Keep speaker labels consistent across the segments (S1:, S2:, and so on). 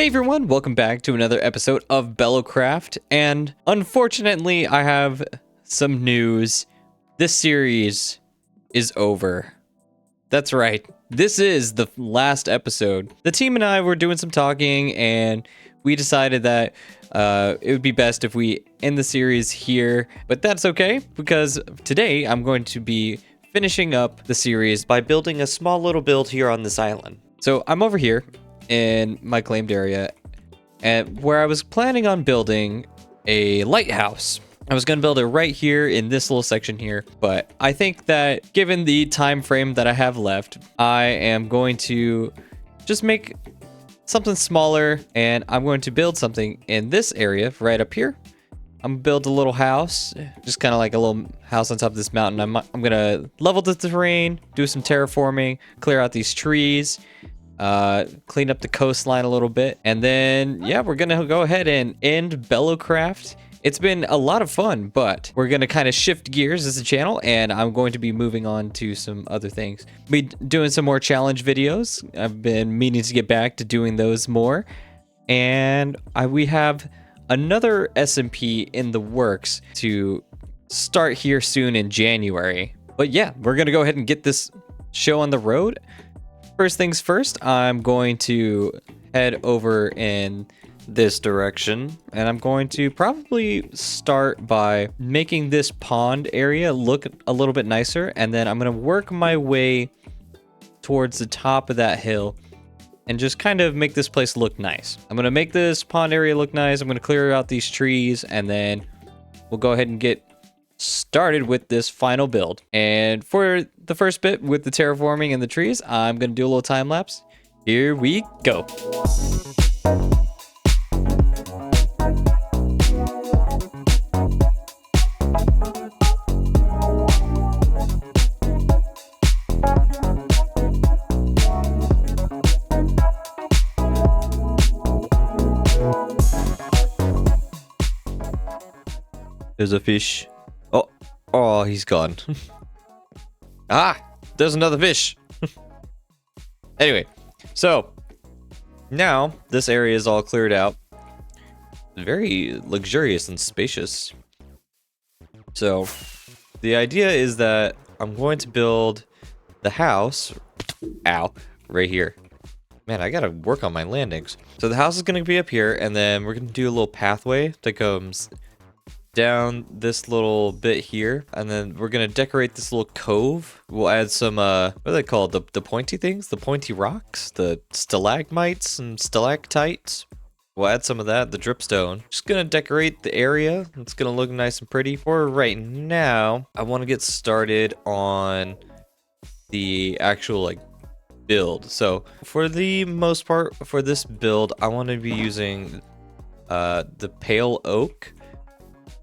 S1: Hey everyone, welcome back to another episode of Bellocraft, and unfortunately I have some news. This series is over. That's right, this is the last episode. The team and I were doing some talking and we decided that it would be best if we end the series here, but that's okay because today I'm going to be finishing up the series by building a small little build here on this island. So I'm over here in my claimed area, and where I was planning on building a lighthouse. I was going to build it right here in this little section here, but I think that given the time frame that I have left, I am going to just make something smaller, and I'm going to build something in this area right up here. I'm gonna build a little house, just kind of like a little house on top of this mountain. I'm gonna level the terrain, do some terraforming, clear out these trees, clean up the coastline a little bit, and then yeah, we're gonna go ahead and end Bellocraft. It's been a lot of fun, but we're gonna kind of shift gears as a channel, and I'm going to be moving on to some other things. Be doing some more challenge videos. I've been meaning to get back to doing those more, and we have another SMP in the works to start here soon in January. But yeah, we're gonna go ahead and get this show on the road. First things first, I'm going to head over in this direction, and I'm going to probably start by making this pond area look a little bit nicer, and then I'm going to work my way towards the top of that hill and just kind of make this place look nice. I'm going to make this pond area look nice. I'm going to clear out these trees, and then we'll go ahead and get started with this final build. And for the first bit with the terraforming and the trees, I'm gonna do a little time lapse. Here we go. There's a fish. Oh, he's gone. Ah, there's another fish. Anyway, so now this area is all cleared out. Very luxurious and spacious. So the idea is that I'm going to build the house, right here. Man, I gotta work on my landings. So the house is gonna be up here, and then we're gonna do a little pathway that comes down this little bit here, and then we're gonna decorate this little cove. We'll add some what are they called, the pointy things, the pointy rocks, the stalagmites and stalactites. We'll add some of that, the dripstone. Just gonna decorate the area. It's gonna look nice and pretty. For right now, I want to get started on the actual like build. So for the most part for this build, I want to be using the pale oak.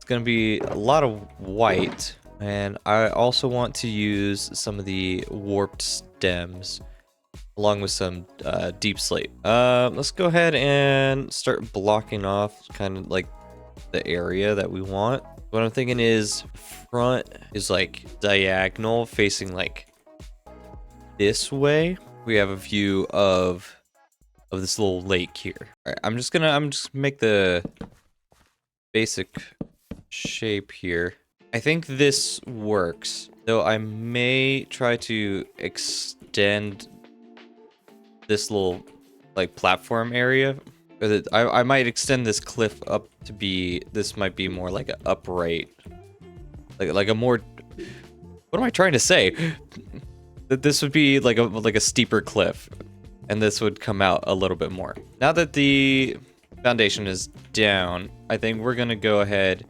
S1: Gonna be a lot of white, and I also want to use some of the warped stems along with some deep slate. Let's go ahead and start blocking off kind of like the area that we want. What I'm thinking is front is like diagonal facing like this way. We have a view of this little lake here. All right, I'm just make the basic shape here. I think this works, though I may try to extend this little like platform area. I might extend this cliff up to be, this might be more like an upright, like a more, what am I trying to say? That this would be like a steeper cliff, and this would come out a little bit more. Now that the foundation is down, I think we're gonna go ahead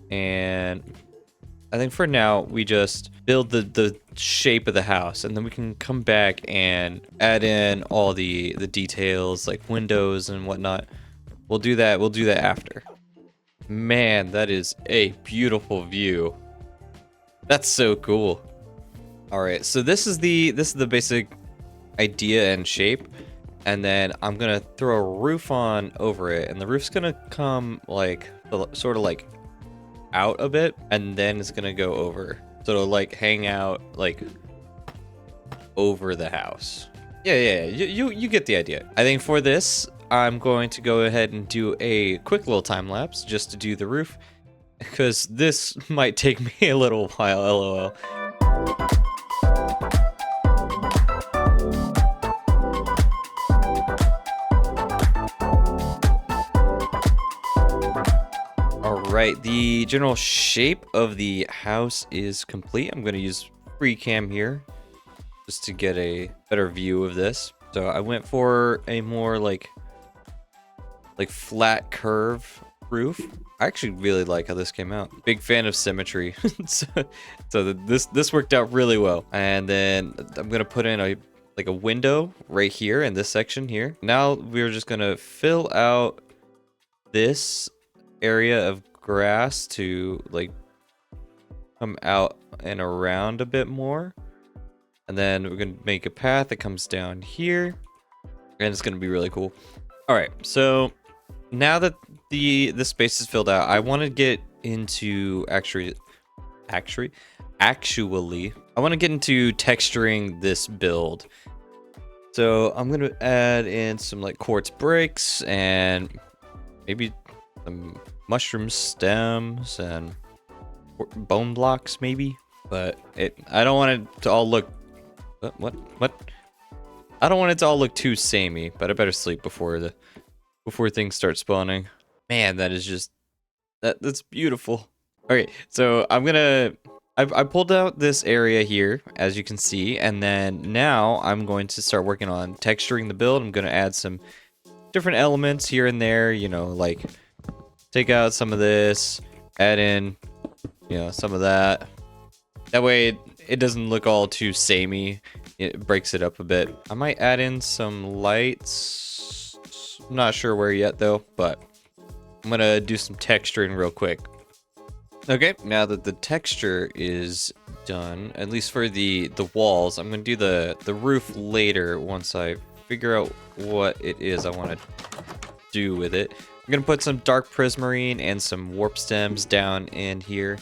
S1: and I think for now we just build the shape of the house, and then we can come back and add in all the details like windows and whatnot. We'll do that after. Man, that is a beautiful view. That's so cool. All right, so this is the basic idea and shape, and then I'm gonna throw a roof on over it, and the roof's gonna come like sort of like out a bit, and then it's gonna go over, so it'll like hang out like over the house. Yeah, you get the idea. I think for this I'm going to go ahead and do a quick little time lapse just to do the roof, because this might take me a little while, lol. Alright, the general shape of the house is complete. I'm going to use free cam here just to get a better view of this. So I went for a more like flat curve roof. I actually really like how this came out. Big fan of symmetry. so this worked out really well. And then I'm going to put in a window right here in this section here. Now we're just going to fill out this area of grass to like come out and around a bit more, and then we're gonna make a path that comes down here, and it's gonna be really cool. All right, so now that the space is filled out, I want to get into actually I want to get into texturing this build. So I'm gonna add in some like quartz bricks and maybe some mushroom stems and bone blocks maybe, but I don't want it to all look what I don't want it to all look too samey, but I better sleep before things start spawning. Man, that is just that's beautiful. Okay, so I pulled out this area here, as you can see, and then now I'm going to start working on texturing the build. I'm going to add some different elements here and there, you know, like take out some of this, add in, you know, some of that. That way it doesn't look all too samey. It breaks it up a bit. I might add in some lights. I'm not sure where yet though, but I'm gonna do some texturing real quick. Okay, now that the texture is done, at least for the walls, I'm gonna do the roof later once I figure out what it is I want to do with it. I'm gonna put some dark prismarine and some warp stems down in here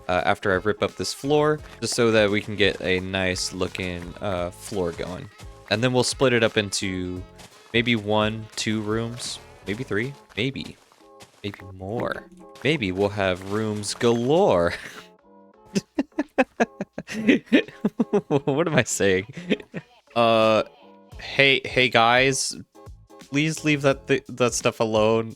S1: after I rip up this floor, just so that we can get a nice looking floor going. And then we'll split it up into maybe 1, 2 rooms, maybe 3, maybe more. Maybe we'll have rooms galore. What am I saying? Hey guys, please leave that stuff alone.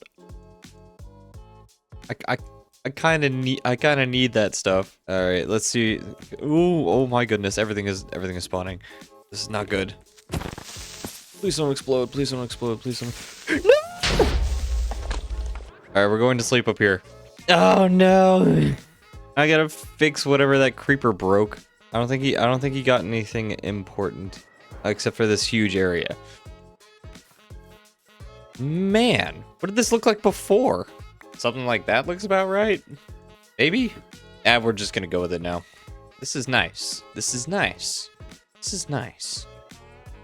S1: I kind of need that stuff. All right, let's see. Ooh, oh my goodness, everything is spawning. This is not good. Please don't explode. Please don't explode. Please don't. No! All right, we're going to sleep up here. Oh no! I gotta fix whatever that creeper broke. I don't think he got anything important except for this huge area. Man, what did this look like before? Something like that looks about right. Maybe? We're just gonna go with it now. This is nice. This is nice. This is nice.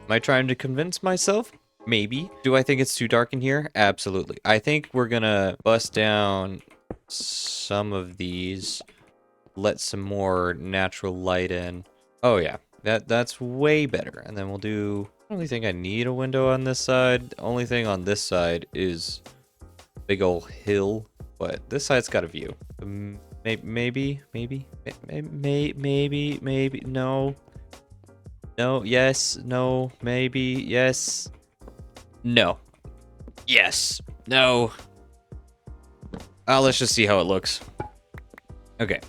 S1: Am I trying to convince myself? Maybe. Do I think it's too dark in here? Absolutely. I think we're gonna bust down some of these. Let some more natural light in. Oh yeah, that's way better. And then we'll do... I don't really think I need a window on this side. The only thing on this side is big old hill, but this side's got a view. Maybe, no, yes, no, maybe, yes, no, yes, no. Let's just see how it looks. Okay,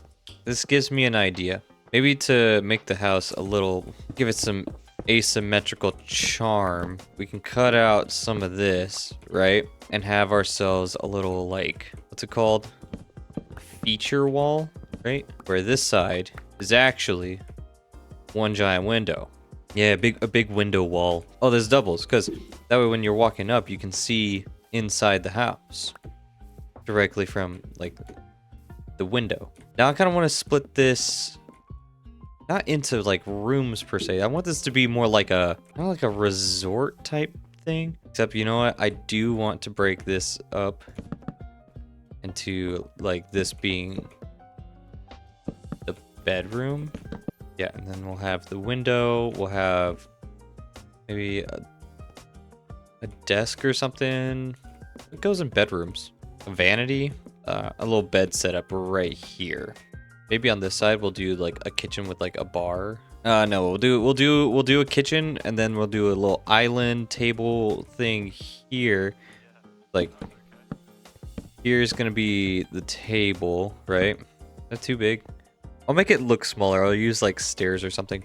S1: this gives me an idea. Maybe to make the house a little, give it some asymmetrical charm, we can cut out some of this, right? And have ourselves a little, like, what's it called? Feature wall, right? Where this side is actually one giant window. Yeah, a big window wall. Oh, there's doubles, because that way when you're walking up, you can see inside the house directly from, like, the window. Now I kind of want to split this not into like rooms per se. I want this to be more like a kind of like a resort type thing. Except, you know what? I do want to break this up into like this being the bedroom. Yeah, and then we'll have the window. We'll have maybe a desk or something. It goes in bedrooms. A vanity, a little bed setup right here. Maybe on this side we'll do like a kitchen with like a bar. No, we'll do a kitchen, and then we'll do a little island table thing here. Like here's gonna be the table, right? Not too big. I'll make it look smaller. I'll use like stairs or something.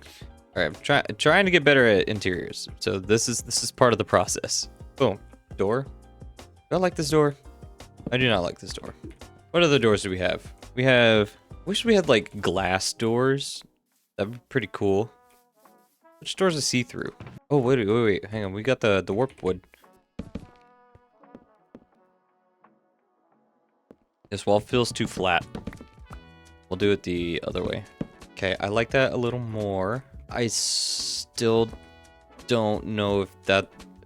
S1: All right, I'm trying to get better at interiors. So this is part of the process. Boom, door. Do I like this door? I do not like this door. What other doors do we have? We have. Wish we had like glass doors. That'd be pretty cool. Which doors are see-through? Oh wait, hang on. We got the warped wood. This wall feels too flat. We'll do it the other way. Okay, I like that a little more. I still don't know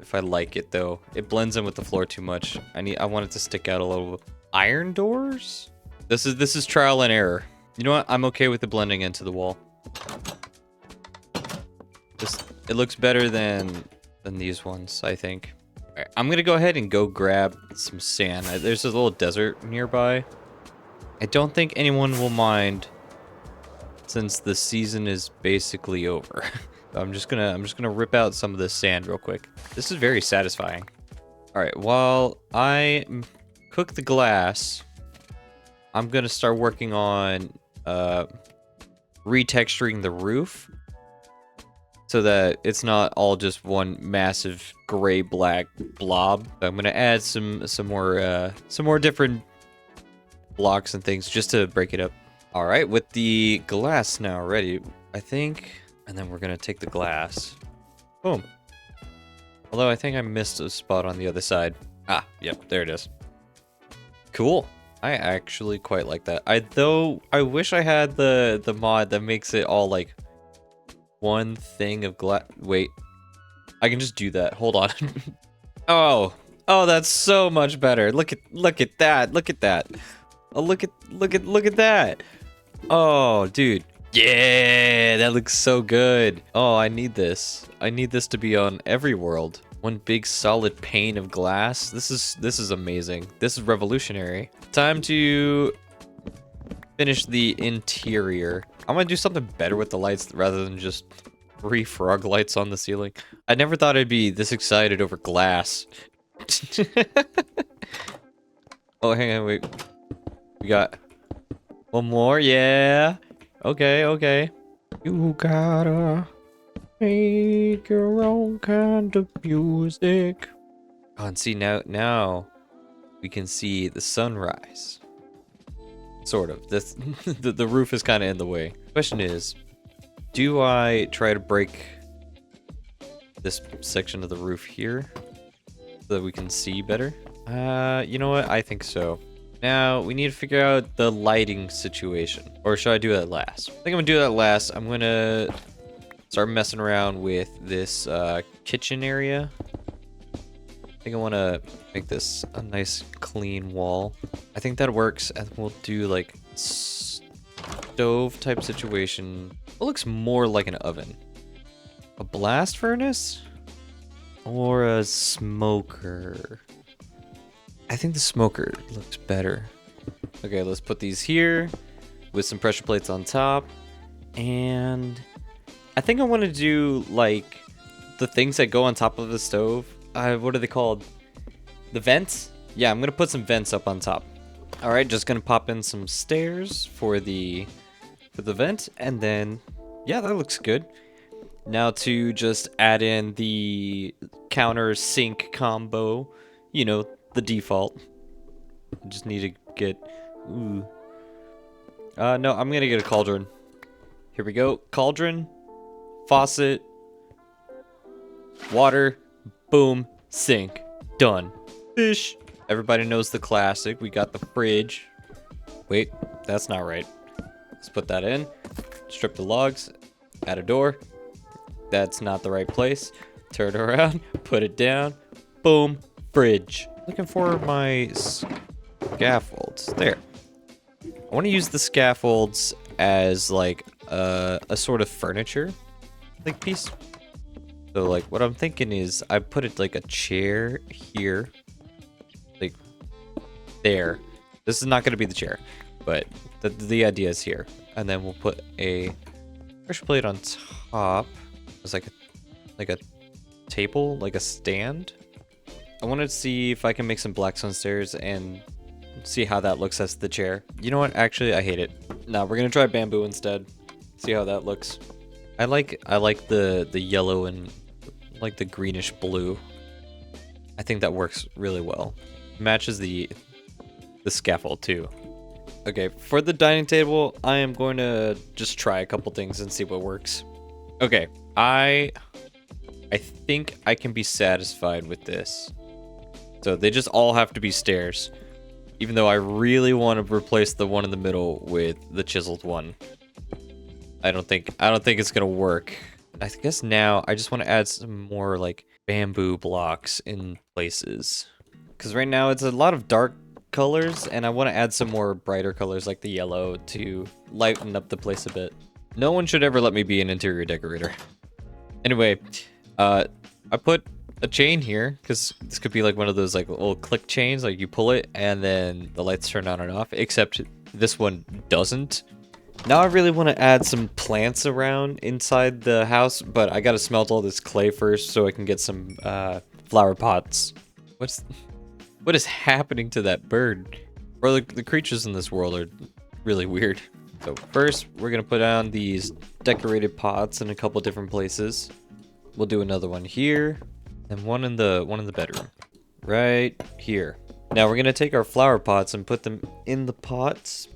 S1: if I like it though. It blends in with the floor too much. I want it to stick out a little. Iron doors? This is trial and error. You know what? I'm okay with it blending into the wall. It looks better than these ones, I think. All right, I'm gonna go ahead and go grab some sand. There's a little desert nearby. I don't think anyone will mind since the season is basically over. I'm just gonna rip out some of this sand real quick. This is very satisfying. All right, while I cook the glass, I'm gonna start working on retexturing the roof so that it's not all just one massive gray-black blob. I'm gonna add some more different blocks and things just to break it up. All right, with the glass now ready, I think, and then we're gonna take the glass. Boom. Although I think I missed a spot on the other side. Ah, yep, there it is. Cool. I actually quite like that. I wish I had the mod that makes it all like one thing of glass. Wait, I can just do that. Hold on. Oh, that's so much better. Look at that. Look at that. Oh, look at that. Oh, dude. Yeah, that looks so good. Oh, I need this. I need this to be on every world. One big solid pane of glass. This is amazing. This is revolutionary. Time to finish the interior. I'm gonna do something better with the lights rather than just 3 frog lights on the ceiling. I never thought I'd be this excited over glass. Oh, hang on, wait. We got one more, yeah. Okay. You gotta make your own kind of music. Oh, and see now we can see the sunrise. Sort of. This the roof is kind of in the way. Question is, do I try to break this section of the roof here so that we can see better? You know what? I think so. Now we need to figure out the lighting situation, or should I do that last? I think I'm gonna do that last. I'm gonna start messing around with this kitchen area. I think I want to make this a nice clean wall. I think that works, and we'll do like stove type situation. It looks more like an oven. A blast furnace or a smoker? I think the smoker looks better. Okay, let's put these here with some pressure plates on top. And I think I want to do like the things that go on top of the stove. What are they called? The vents? Yeah, I'm going to put some vents up on top. All right, just going to pop in some stairs for the vent. And then, yeah, that looks good. Now to just add in the counter sink combo, you know, the default. I just need to get, no, I'm gonna get a cauldron. Here we go. Cauldron, faucet, water, boom, sink, done. Fish. Everybody knows the classic. We got the fridge. Wait, that's not right. Let's put that in. Strip the logs. Add a door. That's not the right place. Turn it around. Put it down. Boom, fridge. Looking for my scaffolds. There. I want to use the scaffolds as like a sort of furniture like piece. So like what I'm thinking is I put it like a chair here, like there. This is not going to be the chair, but the idea is here. And then we'll put a pressure plate on top. It's like a table, like a stand. I wanted to see if I can make some blackstone stairs and see how that looks as the chair. You know what? Actually, I hate it. No, we're gonna try bamboo instead. See how that looks. I like the yellow and like the greenish blue. I think that works really well. Matches the scaffold too. Okay, for the dining table, I am going to just try a couple things and see what works. Okay, I think I can be satisfied with this. So they just all have to be stairs. Even though I really want to replace the one in the middle with the chiseled one. I don't think it's gonna work. I guess now I just want to add some more like bamboo blocks in places. Because right now it's a lot of dark colors and I want to add some more brighter colors like the yellow to lighten up the place a bit. No one should ever let me be an interior decorator. Anyway, I put a chain here because this could be like one of those like little click chains, like you pull it and then the lights turn on and off, except this one doesn't. Now I really want to add some plants around inside the house, but I gotta smelt all this clay first so I can get some flower pots. What is happening to that bird? Or the creatures in this world are really weird. So first we're gonna put down these decorated pots in a couple different places. We'll do another one here. And one in the bedroom, right here. Now we're gonna take our flower pots and put them in the pots,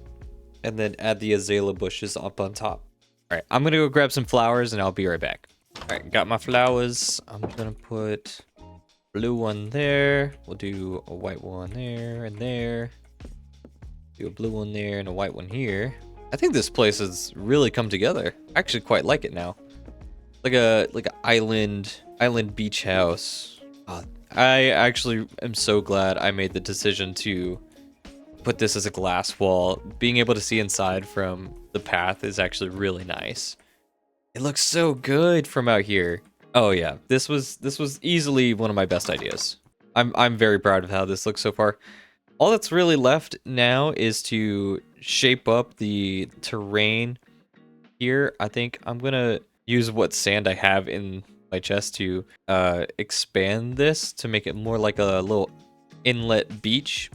S1: and then add the azalea bushes up on top. All right, I'm gonna go grab some flowers, and I'll be right back. All right, got my flowers. I'm gonna put blue one there. We'll do a white one there and there. Do a blue one there and a white one here. I think this place has really come together. I actually quite like it now. Like a island beach house. I actually am so glad I made the decision to put this as a glass wall. Being able to see inside from the path is actually really nice. It looks so good from out here. Oh yeah, this was easily one of my best ideas. I'm very proud of how this looks so far. All that's really left now is to shape up the terrain here. I think I'm gonna use what sand I have in my chest to expand this to make it more like a little inlet beach.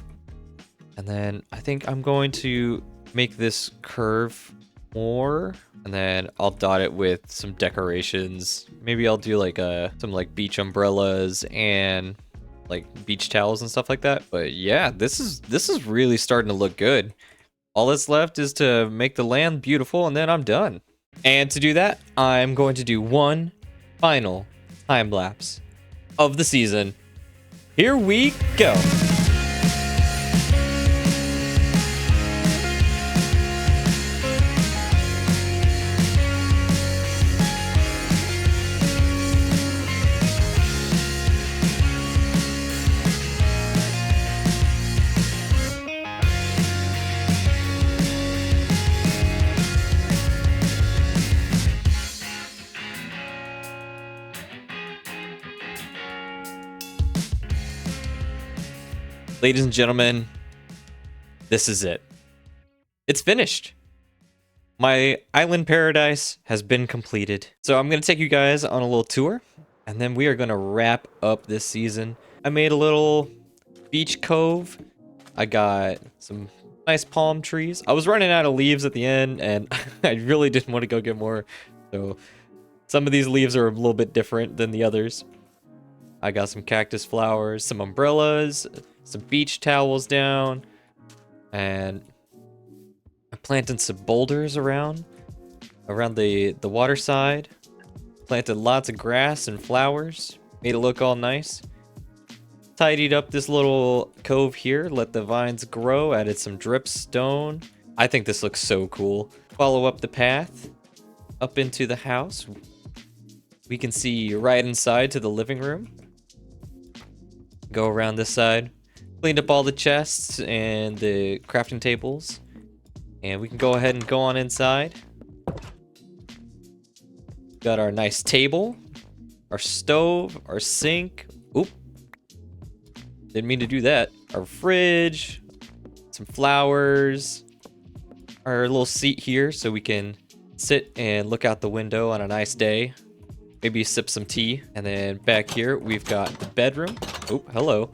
S1: And then I think I'm going to make this curve more, and then I'll dot it with some decorations. Maybe I'll do like some like beach umbrellas and like beach towels and stuff like that. But yeah, this is really starting to look good. All that's left is to make the land beautiful, and then I'm done. And to do that, I'm going to do one final time lapse of the season. Here we go. Ladies and gentlemen, this is it. It's finished. My island paradise has been completed. So I'm going to take you guys on a little tour, and then we are going to wrap up this season. I made a little beach cove. I got some nice palm trees. I was running out of leaves at the end, and I really didn't want to go get more. So some of these leaves are a little bit different than the others. I got some cactus flowers, some umbrellas, some beach towels down, and I planted some boulders around the water side. Planted lots of grass and flowers, made it look all nice. Tidied up this little cove here, let the vines grow, added some drip stone. I think this looks so cool. Follow up the path up into the house. We can see right inside to the living room. Go around this side. Cleaned up all the chests and the crafting tables. And we can go ahead and go on inside. Got our nice table. our stove, our sink. Oop. Didn't mean to do that. Our fridge, some flowers, our little seat here so we can sit and look out the window on a nice day. Maybe sip some tea. And then back here, we've got the bedroom. Oh, hello.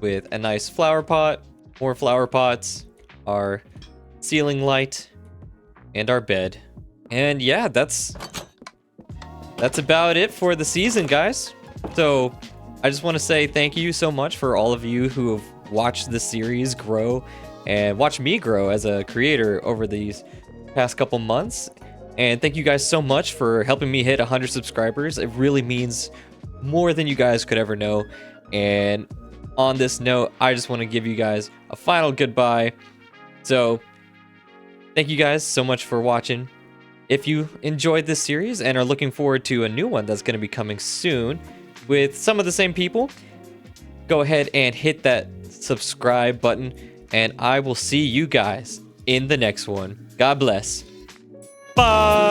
S1: With a nice flower pot, more flower pots, our ceiling light, and our bed. And yeah, that's about it for the season, guys. So I just want to say thank you so much for all of you who have watched the series grow and watched me grow as a creator over these past couple months. And thank you guys so much for helping me hit 100 subscribers. It really means more than you guys could ever know. And on this note, I just want to give you guys a final goodbye. So thank you guys so much for watching. If you enjoyed this series and are looking forward to a new one that's going to be coming soon with some of the same people, go ahead and hit that subscribe button, and I will see you guys in the next one. God bless. Bye!